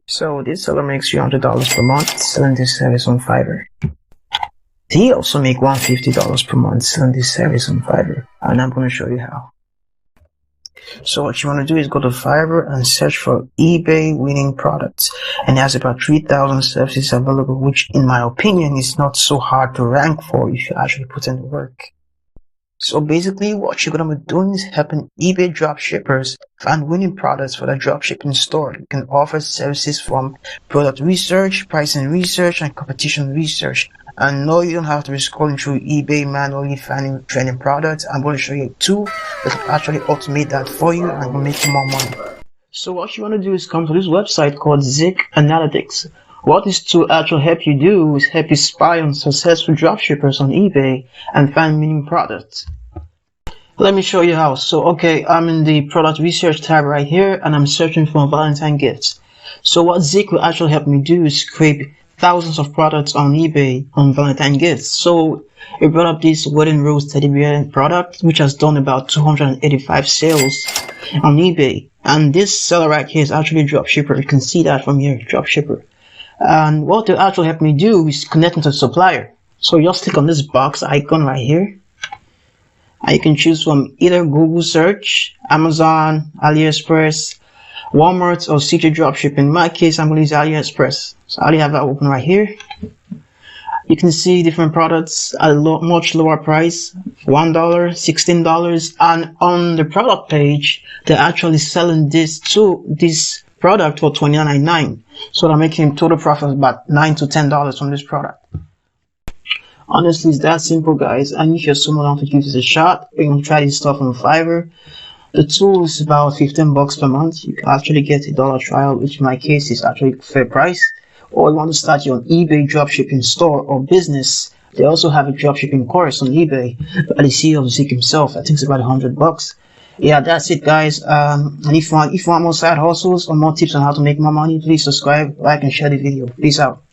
So this seller makes $300 per month selling this service on Fiverr. He also make $150 per month selling this service on Fiverr, and I'm going to show you how. So what you want to do is go to Fiverr and search for eBay winning products, and there's about 3,000 services available, which in my opinion is not so hard to rank for if you actually put in the work. So basically what you're going to be doing is helping eBay dropshippers find winning products for their dropshipping store. You can offer services from product research, pricing research, and competition research. And no, you don't have to be scrolling through eBay manually finding trending products. I'm going to show you a tool that will actually automate that for you and will make you more money. So what you want to do is come to this website called Zik Analytics. What this tool actually help you do is help you spy on successful dropshippers on eBay and find winning products. Let me show you how. So okay, I'm in the product research tab right here and I'm searching for Valentine gifts. So what Zik will actually help me do is scrape thousands of products on eBay on Valentine gifts. So it brought up this wedding rose teddy bear product, which has done about 285 sales on eBay. And this seller right here is actually a dropshipper. You can see that from here, dropshipper. And what they actually help me do is connect me to the supplier. So you just click on this box icon right here. And you can choose from either Google search, Amazon, AliExpress, Walmart, or CJ Dropshipping. In my case, I'm going to use AliExpress. So I already have that open right here. You can see different products at a much lower price, $1, $16. And on the product page, they're actually selling this product for $29.99. So they're making total profit of about $9 to $10 from this product. Honestly, it's that simple, guys. And if you're someone who wants to give this a shot, you can try this stuff on Fiverr. The tool is about $15 per month. You can actually get a $1 trial, which in my case is actually a fair price. Or you want to start your eBay dropshipping store or business. They also have a dropshipping course on eBay by the CEO of Zik himself. I think it's about $100. Yeah, that's it, guys. And if you want more side hustles or more tips on how to make more money, please subscribe, like, and share the video. Peace out.